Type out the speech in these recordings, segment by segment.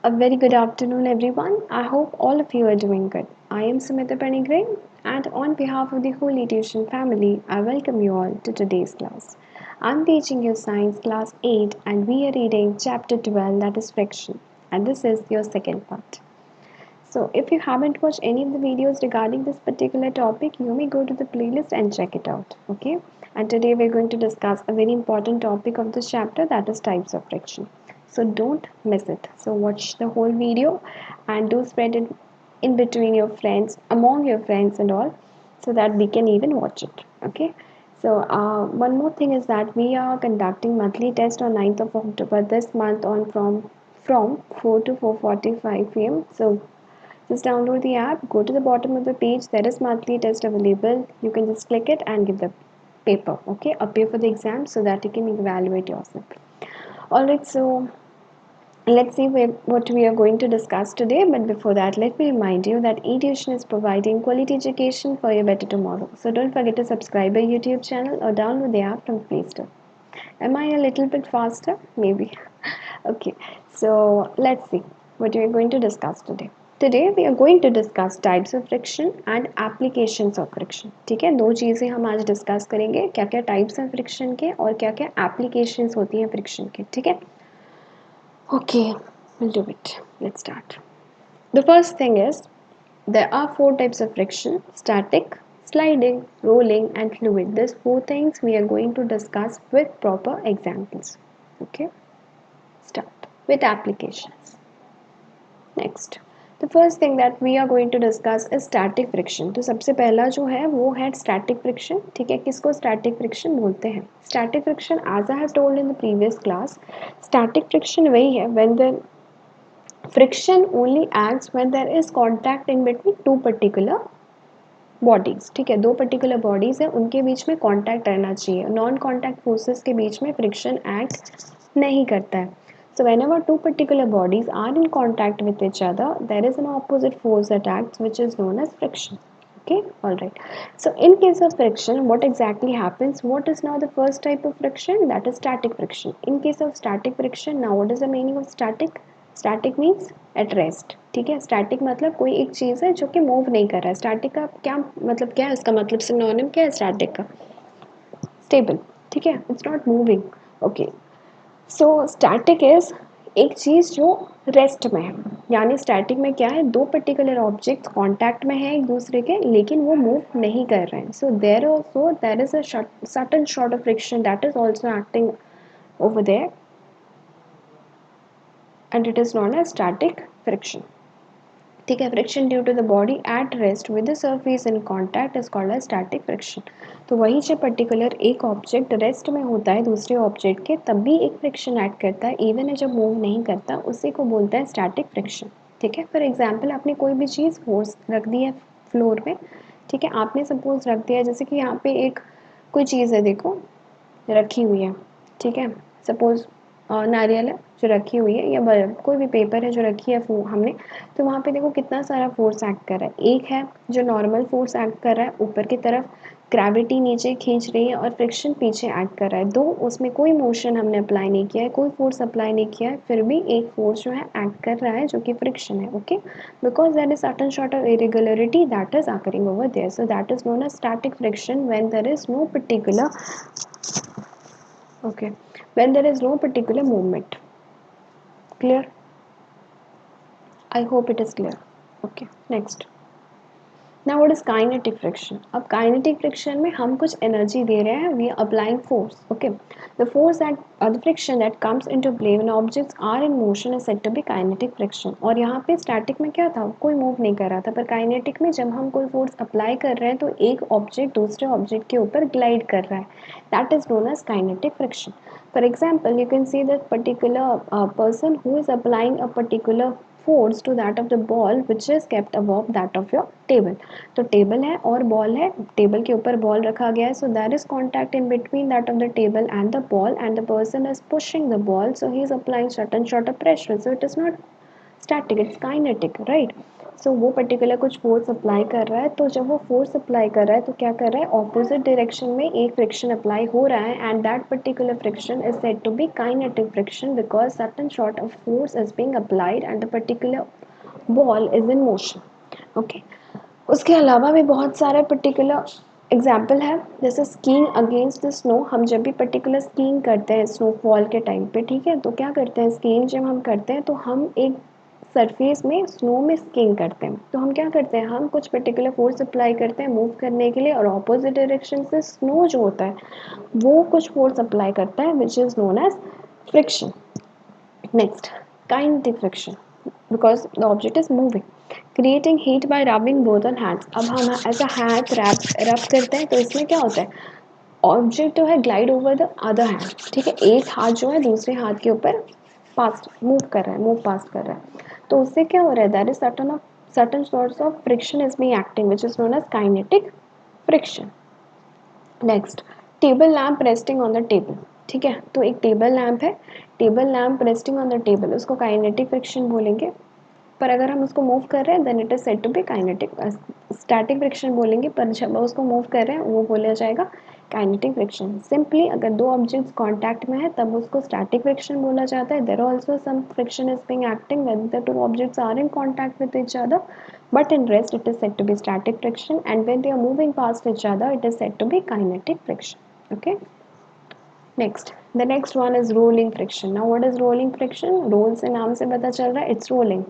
A very good afternoon, everyone. I hope all of you are doing good. I am Sumita Panigray, and on behalf of the Holy Tuition family, I welcome you all to today's class. I'm teaching you Science Class 8, and we are reading Chapter 12, that is Friction, and this is your second part. So, if you haven't watched any of the videos regarding this particular topic, you may go to the playlist and check it out. Okay, and today we're going to discuss a very important topic of this chapter, that is types of friction. So, don't miss it. So, watch the whole video and do spread it in between your friends, among your friends, and all, so that we can even watch it. Okay. So one more thing is that we are conducting monthly test on 9th of October this month on from 4 to 4:45 p.m. So just download the app, go to the bottom of the page, there is monthly test available. You can just click it and give the paper, okay? Appear for the exam so that you can evaluate yourself. Alright, so let's see what we are going to discuss today. But before that, let me remind you that eTuition is providing quality education for your better tomorrow. So don't forget to subscribe our YouTube channel or download the app from Play Store. Am I a little bit faster? Maybe. Okay, so let's see what we are going to discuss today. Today we are going to discuss types of friction and applications of friction. ठीक है, दो चीज़ें हम आज discuss करेंगे, क्या क्या types हैं फ्रिक्शन के और क्या क्या एप्लीकेशंस होती हैं फ्रिक्शन के. ठीक है. Okay, we'll do it. Let's start. The first thing is there are four types of friction: static, sliding, rolling, and fluid. These four things we are going to discuss with proper examples. Okay, start with applications. Next, the first thing that we are going to discuss is static friction. तो सबसे पहला जो है वो है static friction. ठीक है, किसको static friction बोलते हैं? Static friction, as I have told in the previous class, static friction वही है when the friction only acts when there is contact in between two particular bodies. ठीक है, दो particular bodies है, उनके बीच में contact रहना चाहिए. Non contact forces के बीच में friction act नहीं करता है. So whenever two particular bodies are in contact with each other, there is an opposite force that acts, which is known as friction. Okay, all right. So in case of friction, what exactly happens? What is now the first type of friction? That is static friction. In case of static friction, now what is the meaning of static? Static means at rest. ठीक है, static मतलब कोई एक चीज़ है जो कि move नहीं कर रहा है. स्टैटिक का क्या मतलब, क्या है इसका मतलब, सिनोनिम क्या है स्टैटिक का? स्टेबल. ठीक है, it's not moving. Okay, so static is एक चीज़ जो रेस्ट में है. यानी स्टैटिक में क्या है, दो पर्टिकुलर ऑब्जेक्ट्स कांटेक्ट में है एक दूसरे के, लेकिन वो मूव नहीं कर रहे हैं. So there is a certain sort of friction that is also acting over there, and it is known as static friction. ठीक है, friction due to the body at rest with the surface in contact is called as static friction. तो वही जब particular एक object rest में होता है दूसरे ऑब्जेक्ट के, तब भी एक फ्रिक्शन एक्ट करता है, इवन है जब मूव नहीं करता, उसी को बोलता है स्टैटिक फ्रिक्शन. ठीक है, फॉर एग्जाम्पल आपने कोई भी चीज़ फोर्स रख दी है फ्लोर में. ठीक है, आपने सपोज रख दिया जैसे कि यहाँ पे एक कोई चीज़ है, देखो रखी हुई है. ठीक है, सपोज नारियल है जो रखी हुई है, या कोई भी पेपर है जो रखी है हमने, तो वहाँ पे देखो कितना सारा फोर्स एक्ट कर रहा है. एक है जो नॉर्मल फोर्स एक्ट कर रहा है ऊपर की तरफ, ग्रेविटी नीचे खींच रही है, और फ्रिक्शन पीछे एक्ट कर रहा है. दो उसमें कोई मोशन हमने अप्लाई नहीं किया है, कोई फोर्स अप्लाई नहीं किया है, फिर भी एक फोर्स जो है एक्ट कर रहा है जो कि फ्रिक्शन है. Okay, because that is certain sort of irregularity that is occurring over there. So that is known as static friction when there is no particular, okay, when there is no particular movement. Clear? I hope it is clear. Okay, next. Now what is kinetic friction? अब kinetic friction में हम कुछ energy दे रहे हैं, we are applying force. Okay, the force that the friction that comes into play when objects are in motion is said to be kinetic friction. और यहाँ पे static में क्या था, कोई move नहीं कर रहा था, पर kinetic में जब हम कोई force apply कर रहे हैं तो एक object दूसरे object के ऊपर glide कर रहा है. That is known as kinetic friction. For example, you can see that particular person who is applying a particular force to that of the ball which is kept above that of your table. तो table है और ball है, table के ऊपर ball रखा गया है, so there is contact in between that of the table and the ball, and the person is pushing the ball, so he is applying certain sort of pressure, so it is not static, it's kinetic, right? सो वो particular कुछ force apply कर रहा है, तो जब वो force apply कर रहा है तो क्या कर रहा है, ऑपोजिट डायरेक्शन में एक फ्रिक्शन अप्लाई हो रहा है, and that particular friction is said to be kinetic friction because certain sort of force is being applied and the particular ball is in motion. Okay, उसके अलावा भी बहुत सारे पर्टिकुलर एग्जाम्पल है, जैसे स्कीइंग अगेंस्ट द स्नो। हम जब भी पर्टिकुलर स्कीइंग करते हैं स्नोफॉल के टाइम पे, ठीक है, तो क्या करते हैं, स्कीइंग जब हम करते हैं तो हम एक सरफेस में स्नो में स्कीइंग करते हैं, तो हम क्या करते हैं, हम कुछ पर्टिकुलर फोर्स अप्लाई करते हैं मूव करने के लिए, और ऑपोजिट डायरेक्शन से स्नो जो होता है वो कुछ फोर्स अप्लाई करता है which is known as friction. Next, kinetic friction because the object is moving. Creating heat by rubbing both on hands. अब हम ऐसा हाथ रब करते हैं तो इसमें क्या होता है, ऑब्जेक्ट जो है glide over the other hand, ठीक है, एक हाथ जो है दूसरे हाथ के ऊपर पास मूव कर रहा है, मूव पास कर रहा है, तो उससे क्या हो रहा है, that is certain sorts of friction is being acting which is known as kinetic friction. Next, table lamp resting on the table, ठीक है, तो एक टेबल लैम्प है, table lamp resting on the table, उसको काइनेटिक फ्रिक्शन बोलेंगे, पर अगर हम उसको मूव कर रहे हैं then it is said to be kinetic. Static friction बोलेंगे, पर जब उसको मूव कर रहे हैं वो बोला जाएगा काइनेटिक फ्रिक्शन। सिंपली अगर दो ऑब्जेक्ट्स कांटेक्ट में है तब उसको स्टैटिक फ्रिक्शन बोला जाता है। There also some friction is being acting when the two objects are in contact with each other, but in rest it is said to be static friction, and when they are moving past each other it is said to be kinetic friction. Okay, next, the next one is rolling friction. Now what is rolling friction? roll से नाम से पता चल रहा है it's rolling,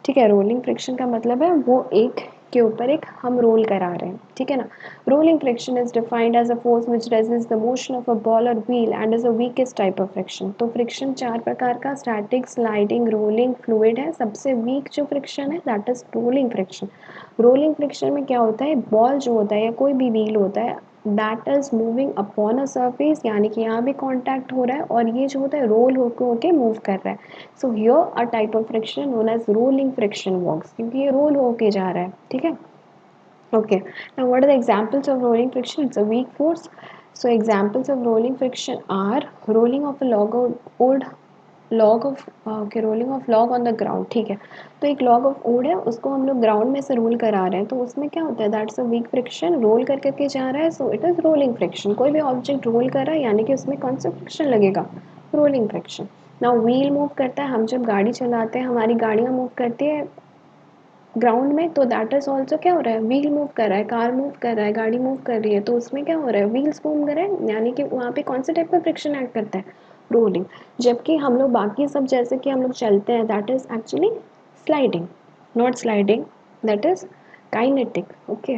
ठीक है, rolling friction का मतलब है वो एक के ऊपर एक हम रोल करा रहे हैं, ठीक है ना। Rolling friction is defined as a force which resist the motion of a ball और wheel and is a weakest type of friction. तो फ्रिक्शन चार प्रकार का, स्टैटिक, स्लाइडिंग, रोलिंग, फ्लूइड है। सबसे वीक जो फ्रिक्शन है that is rolling friction. Rolling friction में क्या होता है, बॉल जो होता है या कोई भी व्हील होता है that is moving upon a surface, यानी कि यहाँ भी कांटेक्ट हो रहा है और ये जो होता है रोल होके मूव कर रहा है। So here a type of friction known as rolling friction works, क्योंकि ये रोल होके जा रहा है, ठीक है। Okay, now what are the examples of rolling friction? It's a weak force. So examples of rolling friction are rolling of a old log of okay, rolling of log on the ground, ठीक है। तो एक log of wood है, उसको हम लोग ground में से रोल करा रहे हैं, तो उसमें क्या होता है, that's a weak friction, roll कर करके जा रहा है, so it is rolling friction. कोई भी ऑब्जेक्ट रोल कर रहा है यानी कि उसमें कौन सा फ्रिक्शन लगेगा, rolling friction. Now wheel move करता है, हम जब गाड़ी चलाते हैं हमारी गाड़ियाँ मूव करती है ग्राउंड में, तो दैट इज ऑल्सो क्या हो रहा है, व्हील मूव कर रहा है, कार मूव कर रहा है, गाड़ी मूव कर रही है, तो उसमें क्या हो रहा है, व्हील्स मूव कर रहे हैं, यानी कि वहाँ पे कौन से टाइप का फ्रिक्शन एक्ट करता है, रोलिंग। जबकि हम लोग बाकी सब जैसे कि हम लोग चलते हैं that is actually sliding, not sliding, that is kinetic. Okay,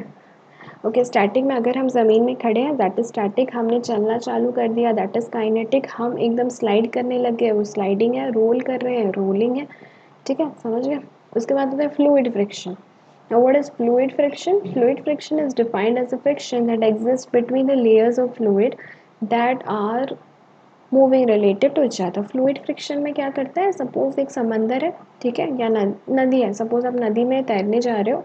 okay, static में अगर हम ज़मीन में खड़े हैं दैट इज स्टैटिक, हमने चलना चालू कर दिया दैट इज काइनेटिक, हम एकदम स्लाइड करने लग गए वो स्लाइडिंग है, रोल कर रहे हैं रोलिंग है, ठीक है, समझ गए। उसके बाद होता है fluid friction. Now what is fluid friction? Fluid friction is defined as a friction that exists between the layers of fluid that are moving related to each other. Fluid friction में क्या करता है, सपोज एक समंदर है, ठीक है, या नदी है, सपोज आप नदी में तैरने जा रहे हो,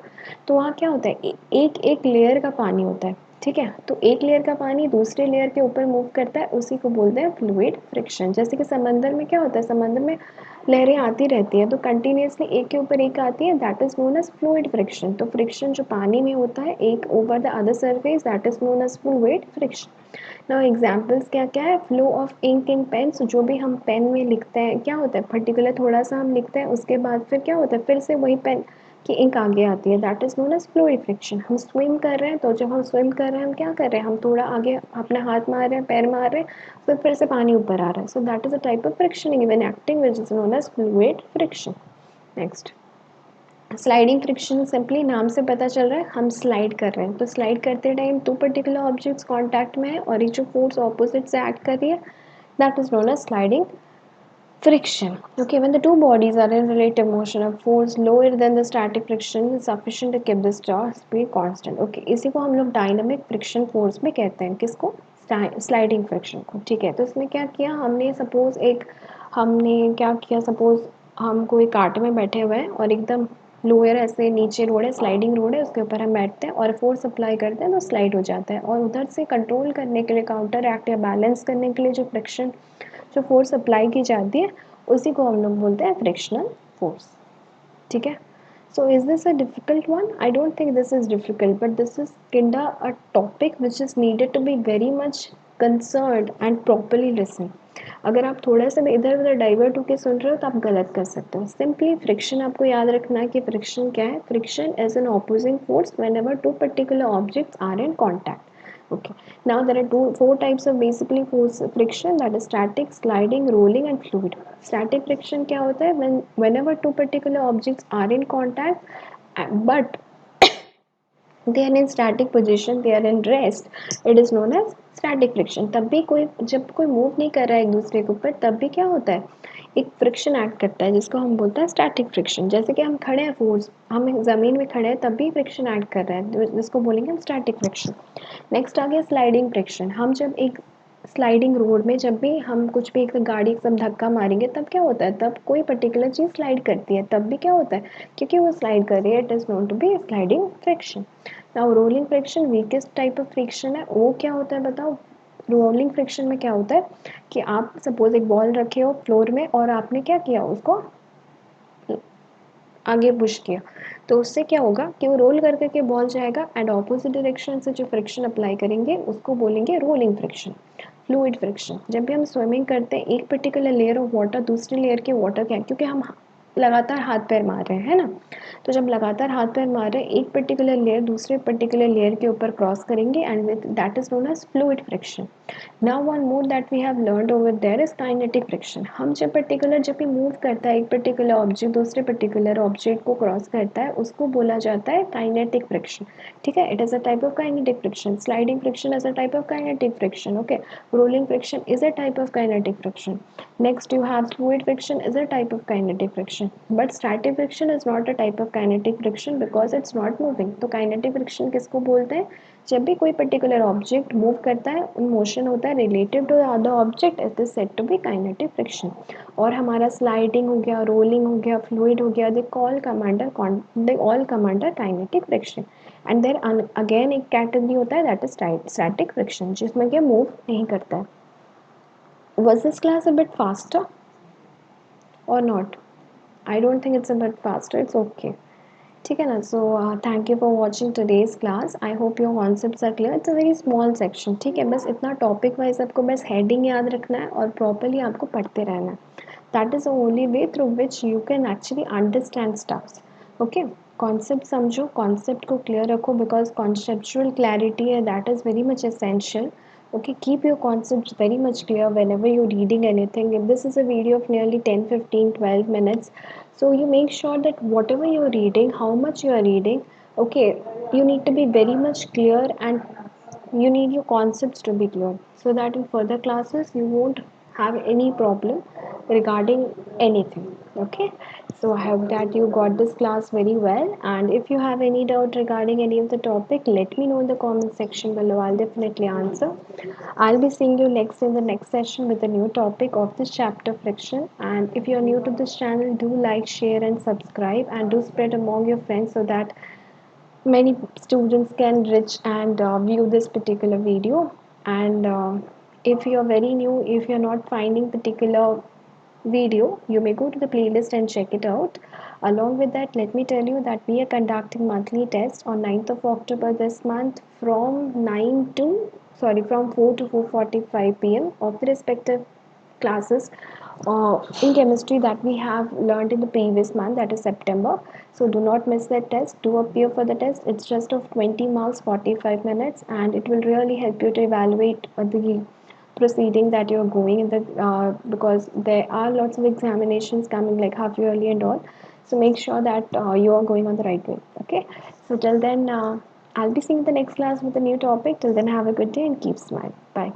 तो वहाँ क्या होता है, एक एक लेयर का पानी होता है, ठीक है, तो एक लेयर का पानी दूसरे लेयर के ऊपर मूव करता है, उसी को बोलते हैं फ्लूइड फ्रिक्शन। जैसे कि समंदर में क्या होता है, समंदर में लहरें आती रहती हैं तो कंटिन्यूसली एक के ऊपर एक आती है, that is known as fluid friction. तो फ्रिक्शन जो पानी में होता है एक over the other surface, that is known as fluid friction. Now examples क्या क्या है, flow of ink in pens, जो भी हम पेन में लिखते हैं क्या होता है, पर्टिकुलर थोड़ा सा हम लिखते हैं उसके बाद फिर क्या होता है, फिर से वही पेन की इंक आगे आती है, that is known as fluid friction. हम स्विम कर रहे हैं तो जब हम स्विम कर रहे हैं हम क्या कर रहे हैं, हम थोड़ा आगे अपना हाथ मार रहे हैं, पैर मार रहे हैं, फिर से पानी ऊपर आ रहा है, so that is a type of friction even acting which is known as fluid friction. Next, sliding friction, simply नाम से पता चल रहा है हम स्लाइड कर रहे हैं, तो स्लाइड करते टाइम दो पर्टिकुलर ऑब्जेक्ट्स कांटेक्ट में है और ये जो फोर्स ऑपोजिट से एक्ट कर रही है that is known as sliding friction. Okay, when the two bodies are in relative motion, a force lower than the static friction is sufficient to keep the speed constant. Okay, इसी को हम लोग dynamic friction force में कहते हैं, किसको, sliding friction को, ठीक है। तो इसमें क्या किया हमने, सपोज एक हमने क्या किया, सपोज हम कोई कार्ट में बैठे हुए हैं और एकदम लोअर ऐसे नीचे रोड है, स्लाइडिंग रोड है, उसके ऊपर हम बैठते हैं और फोर्स अप्लाई करते हैं तो स्लाइड हो जाता है, और उधर से कंट्रोल करने के लिए, काउंटर एक्ट या बैलेंस करने के लिए जो फ्रिक्शन जो फोर्स अप्लाई की जाती है उसी को हम लोग बोलते हैं फ्रिक्शनल फोर्स, ठीक है। So is this a difficult one? I don't think this is difficult, but this is kinda a topic which is needed to be very much concerned and properly listen. अगर आप थोड़ा सा भी इधर उधर divert होकर सुन रहे हो तो आप गलत कर सकते हो. सिंपली फ्रिक्शन आपको याद रखना है कि फ्रिक्शन क्या है. Friction is an opposing force whenever two particular objects are in contact. Okay. Now there are four types of basically force friction, that is static, sliding, rolling and fluid. Static friction क्या होता है? Whenever two particular objects are in contact, but they are in static position, they are in rest, it is known as static friction. तब भी कोई जब कोई move नहीं कर रहा है एक दूसरे के ऊपर तब भी क्या होता है, एक फ्रिक्शन एक्ट करता है जिसको हम बोलते हैं स्टैटिक फ्रिक्शन. जैसे कि हम खड़े हैं, फोर्स हम ज़मीन में खड़े हैं तब भी फ्रिक्शन एक्ट कर रहा है जिसको बोलेंगे हम स्टैटिक फ्रिक्शन. नेक्स्ट आ गया स्लाइडिंग फ्रिक्शन. हम जब एक स्लाइडिंग रोड में जब भी हम कुछ भी एक गाड़ी एकदम धक्का मारेंगे तब क्या होता है, तब कोई पर्टिकुलर चीज़ स्लाइड करती है तब भी क्या होता है, क्योंकि वो स्लाइड कर रही है, it is known to be sliding friction. Now rolling friction weakest type of friction है. वो क्या होता है बताओ. रोलिंग फ्रिक्शन में क्या होता है कि आप सपोज एक बॉल रखे हो फ्लोर में और आपने क्या किया, उसको आगे पुश किया तो उससे क्या होगा कि वो रोल कर करके बॉल जाएगा एंड ऑपोजिट डायरेक्शन से जो फ्रिक्शन अप्लाई करेंगे उसको बोलेंगे रोलिंग फ्रिक्शन. फ्लूइड फ्रिक्शन, जब भी हम स्विमिंग करते हैं एक पर्टिकुलर लेयर ऑफ वाटर दूसरी लेयर के वाटर क्या है, क्योंकि हम लगातार हाथ पैर मार रहे हैं ना, तो जब लगातार हाथ पैर मार रहे हैं एक पर्टिकुलर लेयर दूसरे पर्टिकुलर लेयर के ऊपर क्रॉस करेंगे and that is known as fluid friction. Now one more that we have learned over there is kinetic friction. हम जब भी मूव करता है एक पर्टिकुलर ऑब्जेक्ट दूसरे पर्टिकुलर ऑब्जेक्ट को क्रॉस करता है उसको बोला जाता है काइनेटिक फ्रिक्शन. ठीक है, it is a type of kinetic friction. Sliding friction is a type of kinetic friction. Okay, rolling friction is a type of kinetic friction. Next you have fluid friction is a type of kinetic friction. But static friction is not a type of kinetic friction because it's not moving. तो kinetic friction किसको बोलते हैं, जब भी कोई particular object move करता है उन मोशन होता है relative to other object it is said to be kinetic friction. और हमारा स्लाइडिंग हो गया, रोलिंग हो गया, फ्लूइड हो गया, they all come under kinetic friction. And there again एक कैटेगरी होता है दैट इज स्टैटिक फ्रिक्शन जिसमें कि मूव नहीं करता है. Was this class a bit faster or not? I don't think it's a bit faster. It's okay. ठीक है ना. So thank you for watching today's class. I hope your concepts are clear. It's a very small section. ठीक है, बस इतना topic wise आपको बस heading याद रखना है और प्रॉपरली आपको पढ़ते रहना है. That is the only way through which you can actually understand stuffs. Okay, concept समझो, कॉन्सेप्ट को क्लियर रखो बिकॉज कॉन्सेप्चुअल क्लैरिटी है that is very much essential. Okay, keep your concepts very much clear whenever you're reading anything. If this is a video of nearly 10, 15, 12 minutes, so you make sure that whatever you're reading, how much you are reading, okay, you need to be very much clear and you need your concepts to be clear so that in further classes you won't have any problem regarding anything. Okay, so I hope that you got this class very well, and if you have any doubt regarding any of the topic, let me know in the comment section below. I'll definitely answer. I'll be seeing you next in the next session with a new topic of this chapter, friction. And if you're new to this channel, do like, share and subscribe, and do spread among your friends so that many students can reach and view this particular video. And if you're very new, if you're not finding particular video, you may go to the playlist and check it out. Along with that, let me tell you that we are conducting monthly tests on 9th of October this month from 4 to 4:45 p.m. of the respective classes in chemistry that we have learned in the previous month, that is September. So do not miss that test. Do appear for the test. It's just of 20 marks, 45 minutes, and it will really help you to evaluate the proceeding that you're going in the because there are lots of examinations coming like half yearly and all. So make sure that you are going on the right way. Okay. So till then, I'll be seeing the next class with a new topic. Till then, have a good day and keep smiling. Bye.